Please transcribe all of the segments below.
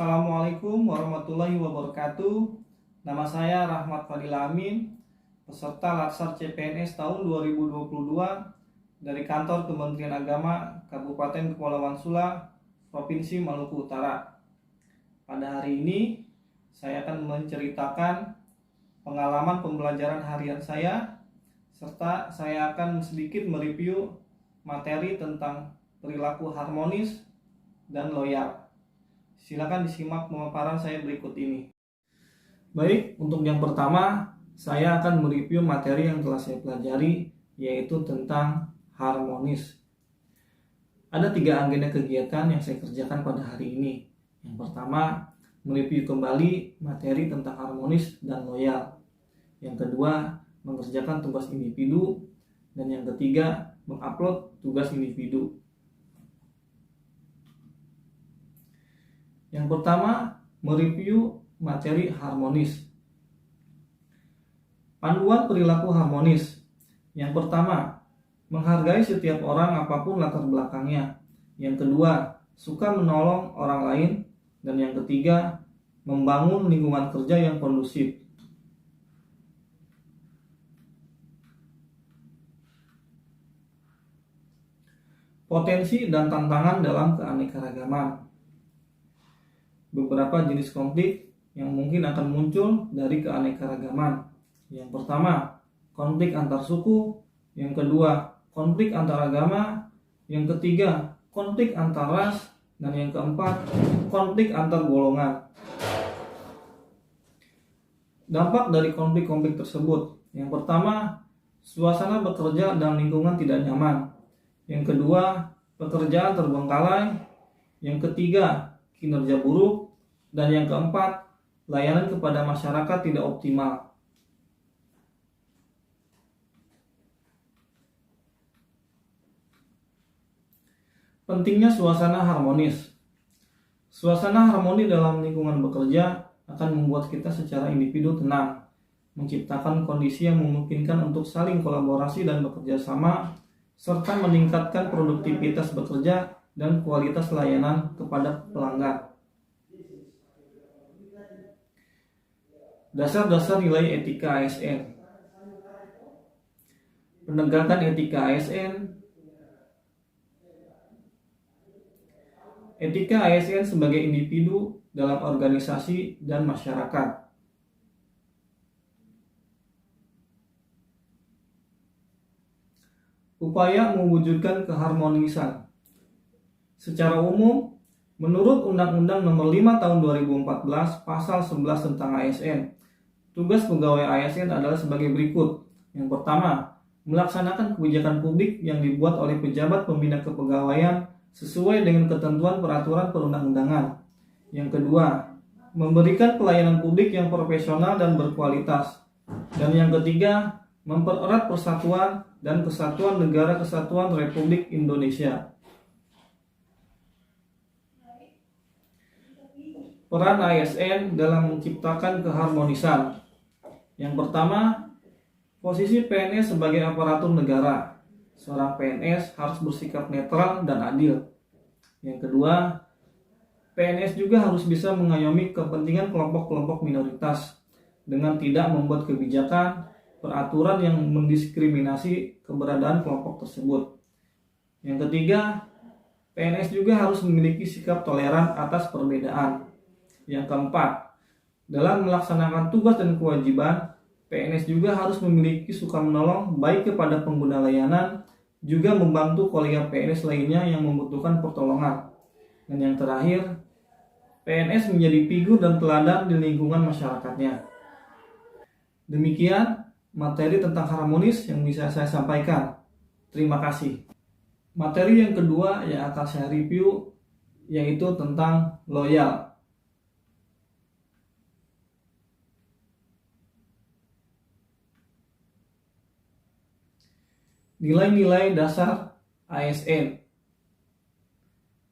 Assalamualaikum warahmatullahi wabarakatuh. Nama saya Rahmat Fadil Amin, peserta Latsar CPNS tahun 2022 dari Kantor Kementerian Agama Kabupaten Kepulauan Sula, Provinsi Maluku Utara. Pada hari ini, saya akan menceritakan pengalaman pembelajaran harian saya, serta saya akan sedikit mereview materi tentang perilaku harmonis dan loyal. Silakan disimak pemaparan saya berikut ini. Baik, untuk yang pertama, saya akan mereview materi yang telah saya pelajari, yaitu tentang harmonis. Ada 3 agenda kegiatan yang saya kerjakan pada hari ini. Yang pertama, mereview kembali materi tentang harmonis dan loyal. Yang kedua, mengerjakan tugas individu. Dan yang ketiga, mengupload tugas individu. Yang pertama, mereview materi harmonis. Panduan perilaku harmonis. Yang pertama, menghargai setiap orang apapun latar belakangnya. Yang kedua, suka menolong orang lain. Dan yang ketiga, membangun lingkungan kerja yang kondusif. Potensi dan tantangan dalam keanekaragaman. Beberapa jenis konflik yang mungkin akan muncul dari keanekaragaman. Yang pertama, konflik antar suku. Yang kedua, konflik antar agama. Yang ketiga, konflik antar ras. Dan yang keempat, konflik antar golongan. Dampak dari konflik-konflik tersebut. Yang pertama, suasana bekerja dan lingkungan tidak nyaman. Yang kedua, pekerjaan terbengkalai. Yang ketiga, kinerja buruk. Dan yang keempat, layanan kepada masyarakat tidak optimal. Pentingnya suasana harmonis. Suasana harmoni dalam lingkungan bekerja akan membuat kita secara individu tenang, menciptakan kondisi yang memungkinkan untuk saling kolaborasi dan bekerja sama, serta meningkatkan produktivitas bekerja dan kualitas layanan kepada pelanggan. Dasar-dasar nilai etika ASN. Penegakan etika ASN. Etika ASN sebagai individu dalam organisasi dan masyarakat. Upaya mewujudkan keharmonisan. Secara umum, menurut Undang-Undang Nomor 5 Tahun 2014 Pasal 11 tentang ASN, tugas pegawai ASN adalah sebagai berikut. Yang pertama, melaksanakan kebijakan publik yang dibuat oleh pejabat pembina kepegawaian sesuai dengan ketentuan peraturan perundang-undangan. Yang kedua, memberikan pelayanan publik yang profesional dan berkualitas. Dan yang ketiga, mempererat persatuan dan kesatuan Negara Kesatuan Republik Indonesia. Peran ASN dalam menciptakan keharmonisan. Yang pertama, posisi PNS sebagai aparatur negara. Seorang PNS harus bersikap netral dan adil. Yang kedua, PNS juga harus bisa mengayomi kepentingan kelompok-kelompok minoritas dengan tidak membuat kebijakan, peraturan yang mendiskriminasi keberadaan kelompok tersebut. Yang ketiga, PNS juga harus memiliki sikap toleran atas perbedaan. Yang keempat, dalam melaksanakan tugas dan kewajiban, PNS juga harus memiliki suka menolong baik kepada pengguna layanan, juga membantu kolega PNS lainnya yang membutuhkan pertolongan. Dan yang terakhir, PNS menjadi figur dan teladan di lingkungan masyarakatnya. Demikian materi tentang harmonis yang bisa saya sampaikan. Terima kasih. Materi yang kedua yang akan saya review yaitu tentang loyal. Nilai-nilai dasar ASN.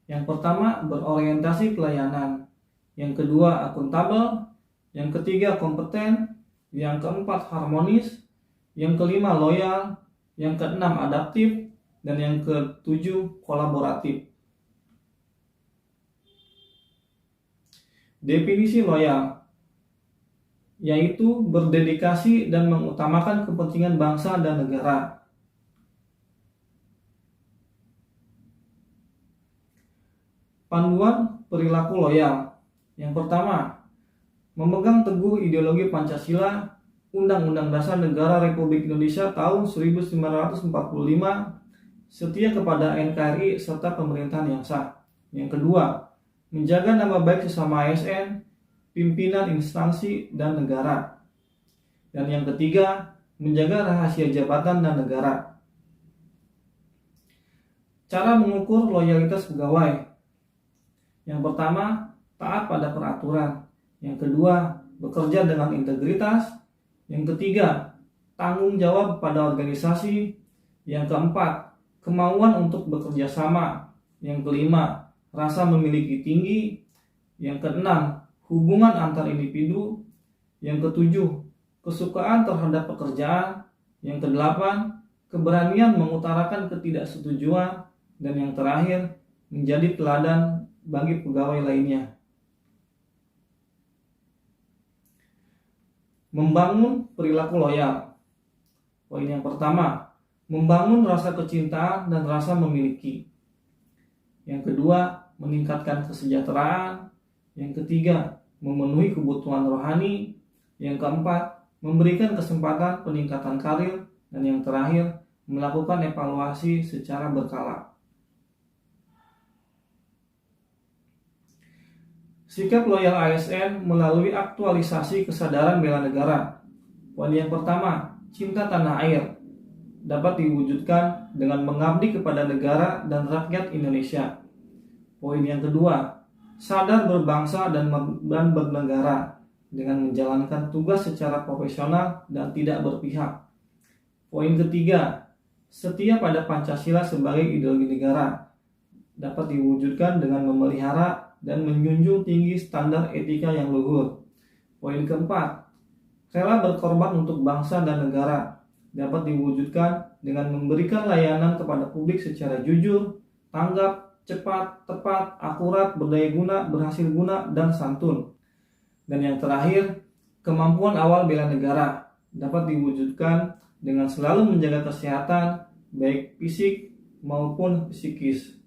Yang pertama, berorientasi pelayanan. Yang kedua, akuntabel. Yang ketiga, kompeten. Yang keempat, harmonis. Yang kelima, loyal. Yang keenam, adaptif. Dan yang ketujuh, kolaboratif. Definisi loyal yaitu berdedikasi dan mengutamakan kepentingan bangsa dan negara. Panduan perilaku loyal. Yang pertama, memegang teguh ideologi Pancasila, Undang-Undang Dasar Negara Republik Indonesia tahun 1945, setia kepada NKRI serta pemerintahan yang sah. Yang kedua, menjaga nama baik sesama ASN, pimpinan instansi dan negara. Dan yang ketiga, menjaga rahasia jabatan dan negara. Cara mengukur loyalitas pegawai. Yang pertama, taat pada peraturan. Yang kedua, bekerja dengan integritas. Yang ketiga, tanggung jawab pada organisasi. Yang keempat, kemauan untuk bekerja sama. Yang kelima, rasa memiliki tinggi. Yang keenam, hubungan antar individu. Yang ketujuh, kesukaan terhadap pekerjaan. Yang kedelapan, keberanian mengutarakan ketidaksetujuan. Dan yang terakhir, menjadi teladan bagi pegawai lainnya. Membangun perilaku loyal. Poin yang pertama, membangun rasa kecintaan dan rasa memiliki. Yang kedua, meningkatkan kesejahteraan. Yang ketiga, memenuhi kebutuhan rohani. Yang keempat, memberikan kesempatan peningkatan karir. Dan yang terakhir, melakukan evaluasi secara berkala. Sikap loyal ASN melalui aktualisasi kesadaran bela negara. Poin yang pertama, cinta tanah air dapat diwujudkan dengan mengabdi kepada negara dan rakyat Indonesia. Poin yang kedua, sadar berbangsa dan bernegara dengan menjalankan tugas secara profesional dan tidak berpihak. Poin ketiga, setia pada Pancasila sebagai ideologi negara dapat diwujudkan dengan memelihara dan menjunjung tinggi standar etika yang luhur. Poin keempat, rela berkorban untuk bangsa dan negara dapat diwujudkan dengan memberikan layanan kepada publik secara jujur, tanggap, cepat, tepat, akurat, berdaya guna, berhasil guna, dan santun. Dan yang terakhir, kemampuan awal bela negara dapat diwujudkan dengan selalu menjaga kesehatan, baik fisik maupun psikis.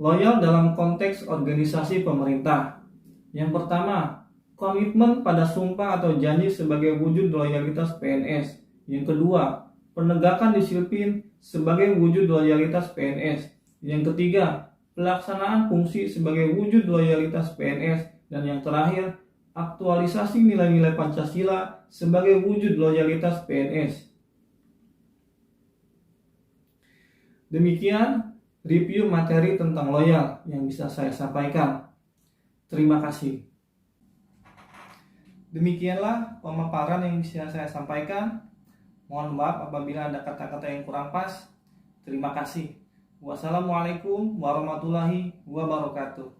Loyal dalam konteks organisasi pemerintah. Yang pertama, komitmen pada sumpah atau janji sebagai wujud loyalitas PNS. Yang kedua, penegakan disiplin sebagai wujud loyalitas PNS. Yang ketiga, pelaksanaan fungsi sebagai wujud loyalitas PNS. Dan yang terakhir, aktualisasi nilai-nilai Pancasila sebagai wujud loyalitas PNS. Demikian review materi tentang loyal yang bisa saya sampaikan. Terima kasih. Demikianlah pemaparan yang bisa saya sampaikan. Mohon maaf apabila ada kata-kata yang kurang pas. Terima kasih. Wassalamualaikum warahmatullahi wabarakatuh.